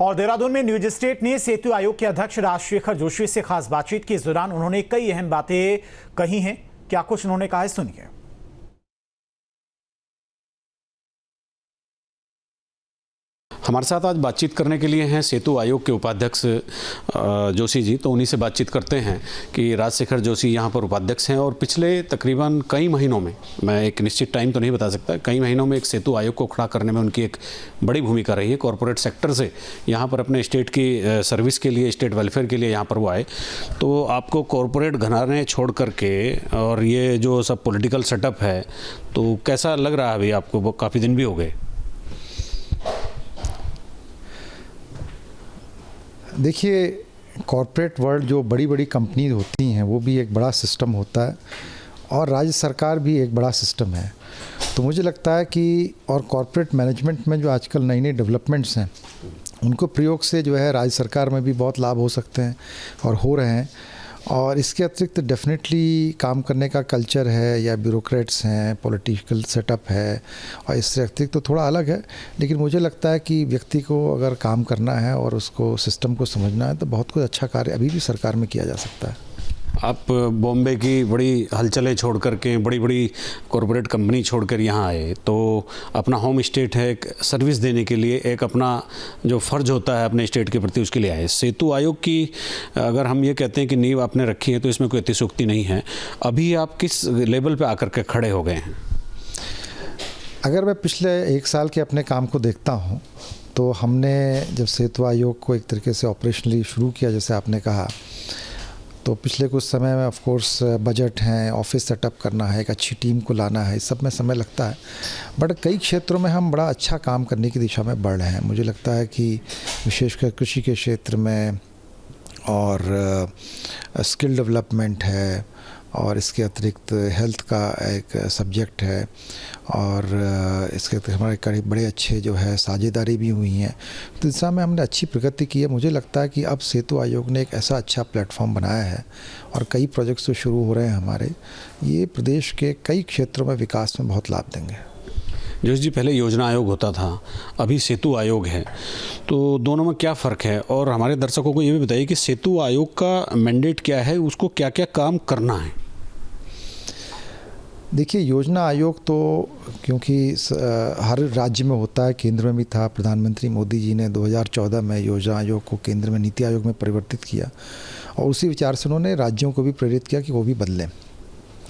और देहरादून में news state ने सेतु आयोग के अध्यक्ष राजशेखर जोशी से खास बातचीत की। इस दौरान उन्होंने कई अहम बातें कही हैं। क्या कुछ उन्होंने कहा है, सुनिए। हमारे साथ आज बातचीत करने के लिए हैं सेतु आयोग के उपाध्यक्ष जोशी जी। तो उन्हीं से बातचीत करते हैं कि राजशेखर जोशी यहाँ पर उपाध्यक्ष हैं और पिछले तकरीबन कई महीनों में, मैं एक निश्चित टाइम तो नहीं बता सकता, कई महीनों में एक सेतु आयोग को खड़ा करने में उनकी एक बड़ी भूमिका रही है। कॉरपोरेट सेक्टर से यहाँ पर अपने स्टेट की सर्विस के लिए, स्टेट वेलफेयर के लिए यहाँ पर वो आए। तो आपको कॉरपोरेट घराने छोड़ करके और ये जो सब पॉलिटिकल सेटअप है, तो कैसा लग रहा है अभी आपको? काफ़ी दिन भी हो गए। देखिए, कॉरपोरेट वर्ल्ड जो बड़ी बड़ी कंपनी होती हैं वो भी एक बड़ा सिस्टम होता है और राज्य सरकार भी एक बड़ा सिस्टम है। तो मुझे लगता है कि और कॉरपोरेट मैनेजमेंट में जो आजकल नई नई डेवलपमेंट्स हैं उनको प्रयोग से जो है राज्य सरकार में भी बहुत लाभ हो सकते हैं और हो रहे हैं। और इसके अतिरिक्त डेफिनेटली काम करने का कल्चर है या ब्यूरोक्रेट्स हैं, पॉलिटिकल सेटअप है, और इससे अतिरिक्त तो थोड़ा अलग है। लेकिन मुझे लगता है कि व्यक्ति को अगर काम करना है और उसको सिस्टम को समझना है तो बहुत कुछ अच्छा कार्य अभी भी सरकार में किया जा सकता है। आप बॉम्बे की बड़ी हलचलें छोड़ करके, बड़ी बड़ी कॉरपोरेट कंपनी छोड़कर यहाँ आए, तो अपना होम स्टेट है, एक सर्विस देने के लिए, एक अपना जो फ़र्ज होता है अपने स्टेट के प्रति, उसके लिए आए। सेतु आयोग की अगर हम ये कहते हैं कि नींव आपने रखी है तो इसमें कोई अतिशयोक्ति नहीं है। अभी आप किस लेवल पे आकर के खड़े हो गए हैं? अगर मैं पिछले 1 साल के अपने काम को देखता हूँ तो हमने जब सेतु आयोग को एक तरीके से ऑपरेशनली शुरू किया, जैसे आपने कहा, तो पिछले कुछ समय में ऑफ कोर्स बजट हैं, ऑफिस सेटअप करना है, एक अच्छी टीम को लाना है, इस सब में समय लगता है। बट कई क्षेत्रों में हम बड़ा अच्छा काम करने की दिशा में बढ़ रहे हैं। मुझे लगता है कि विशेषकर कृषि के क्षेत्र में और स्किल डेवलपमेंट है और इसके अतिरिक्त हेल्थ का एक सब्जेक्ट है और इसके अतिरिक्त हमारे करीब बड़े अच्छे जो है साझेदारी भी हुई हैं। तो इस दिशा में हमने अच्छी प्रगति की है। मुझे लगता है कि अब सेतु आयोग ने एक ऐसा अच्छा प्लेटफॉर्म बनाया है और कई प्रोजेक्ट्स जो शुरू हो रहे हैं हमारे, ये प्रदेश के कई क्षेत्रों में विकास में बहुत लाभ देंगे। जोशी जी, पहले योजना आयोग होता था, अभी सेतु आयोग है, तो दोनों में क्या फ़र्क है? और हमारे दर्शकों को ये भी बताइए कि सेतु आयोग का मैंडेट क्या है, उसको क्या क्या काम करना है? देखिए, योजना आयोग तो क्योंकि हर राज्य में होता है, केंद्र में भी था। प्रधानमंत्री मोदी जी ने 2014 में योजना आयोग को केंद्र में नीति आयोग में परिवर्तित किया और उसी विचार से उन्होंने राज्यों को भी प्रेरित किया कि वो भी बदलें।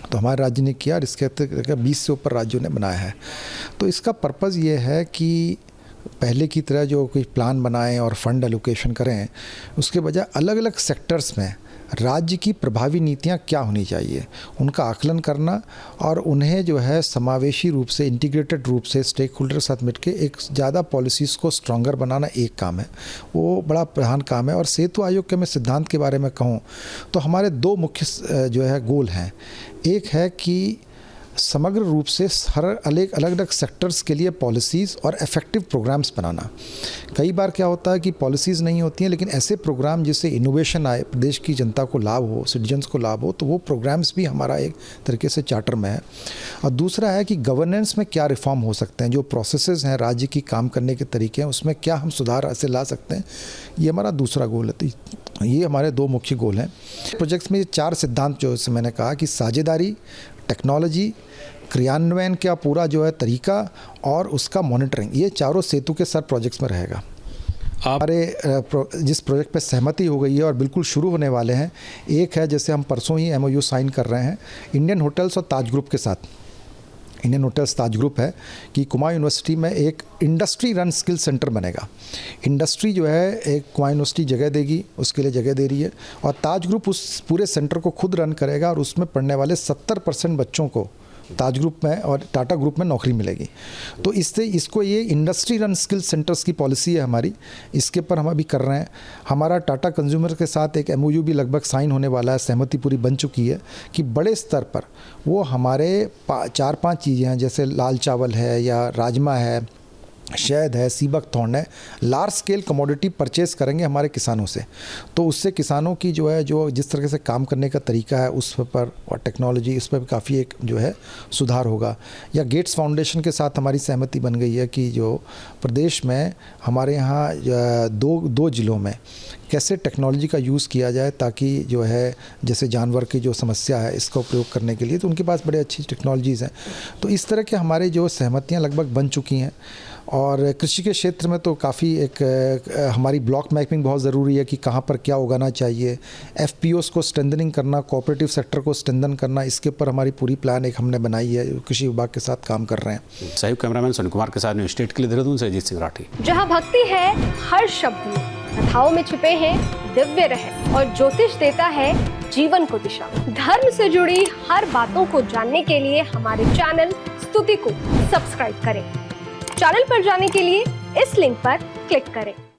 तो हमारे राज्य ने किया और इसके अतिरिक्त 20 से ऊपर राज्यों ने बनाया है। तो इसका पर्पज़ ये है कि पहले की तरह जो कोई प्लान बनाएं और फंड एलोकेशन करें, उसके बजाय अलग अलग सेक्टर्स में राज्य की प्रभावी नीतियां क्या होनी चाहिए, उनका आकलन करना और उन्हें जो है समावेशी रूप से, इंटीग्रेटेड रूप से स्टेक होल्डर के साथ मिलकर एक ज़्यादा पॉलिसीज़ को स्ट्रॉन्गर बनाना एक काम है। वो बड़ा प्रधान काम है। और सेतु आयोग के मैं सिद्धांत के बारे में कहूँ तो हमारे 2 मुख्य जो है गोल हैं। एक है कि समग्र रूप से हर अलग अलग सेक्टर्स के लिए पॉलिसीज़ और इफ़ेक्टिव प्रोग्राम्स बनाना। कई बार क्या होता है कि पॉलिसीज़ नहीं होती हैं, लेकिन ऐसे प्रोग्राम जिससे इनोवेशन आए, प्रदेश की जनता को लाभ हो, सिटीजन्स को लाभ हो, तो वो प्रोग्राम्स भी हमारा एक तरीके से चार्टर में है। और दूसरा है कि गवर्नेंस में क्या रिफॉर्म हो सकते हैं, जो प्रोसेसेस हैं, राज्य की काम करने के तरीके हैं, उसमें क्या हम सुधार ऐसे ला सकते हैं, ये हमारा दूसरा गोल है। तो ये हमारे 2 मुख्य गोल हैं। प्रोजेक्ट्स में ये 4 सिद्धांत जो है मैंने कहा कि साझेदारी, टेक्नोलॉजी, क्रियान्वयन का पूरा जो है तरीका और उसका मॉनिटरिंग, ये चारों सेतु के साथ प्रोजेक्ट्स में रहेगा। हमारे जिस प्रोजेक्ट पे सहमति हो गई है और बिल्कुल शुरू होने वाले हैं, एक है जैसे हम परसों ही MOU साइन कर रहे हैं इंडियन होटल्स और ताज ग्रुप के साथ। इंडियन होटल्स ताज ग्रुप है कि कुमाऊं यूनिवर्सिटी में एक इंडस्ट्री रन स्किल सेंटर बनेगा। इंडस्ट्री जो है एक कुमाऊं यूनिवर्सिटी जगह देगी, उसके लिए जगह दे रही है, और ताज ग्रुप उस पूरे सेंटर को खुद रन करेगा और उसमें पढ़ने वाले 70% बच्चों को ताज ग्रुप में और टाटा ग्रुप में नौकरी मिलेगी। तो इससे इसको ये इंडस्ट्री रन स्किल सेंटर्स की पॉलिसी है हमारी, इसके पर हम अभी कर रहे हैं। हमारा टाटा कंज्यूमर के साथ एक MOU भी लगभग साइन होने वाला है, सहमति पूरी बन चुकी है कि बड़े स्तर पर वो हमारे 4-5 चीज़ें हैं, जैसे लाल चावल है या राजमा है शहद है, सीबक थॉर्न है, लार्ज स्केल कमोडिटी परचेज करेंगे हमारे किसानों से, तो उससे किसानों की जो है जो जिस तरह से काम करने का तरीका है उस पर और टेक्नोलॉजी इस पर भी काफ़ी एक जो है सुधार होगा। या गेट्स फाउंडेशन के साथ हमारी सहमति बन गई है कि जो प्रदेश में हमारे यहाँ दो जिलों में कैसे टेक्नोलॉजी का यूज़ किया जाए ताकि जो है जैसे जानवर की जो समस्या है इसका उपयोग करने के लिए, तो उनके पास बड़े अच्छी टेक्नोलॉजीज़ हैं। तो इस तरह के हमारे जो सहमतियाँ लगभग बन चुकी हैं। और कृषि के क्षेत्र में तो काफ़ी एक हमारी ब्लॉक मैपिंग बहुत ज़रूरी है कि कहाँ पर क्या उगाना चाहिए, एफपीओस को स्ट्रेंथनिंग करना, कोऑपरेटिव सेक्टर को स्ट्रेंथन करना, इसके ऊपर हमारी पूरी प्लान एक हमने बनाई है, कृषि विभाग के साथ काम कर रहे हैं। सहयोग कैमरामैन सोनी कुमार के साथ न्यूज़ स्टेट के लिए देहरादून से अजीत सिंह राठी। जहाँ भक्ति है हर शब्द में, कथाओं में छिपे हैं दिव्य रहस्य और ज्योतिष देता है जीवन को दिशा। धर्म से जुड़ी हर बातों को जानने के लिए हमारे चैनल स्तुति को सब्सक्राइब करें। चैनल पर जाने के लिए इस लिंक पर क्लिक करें।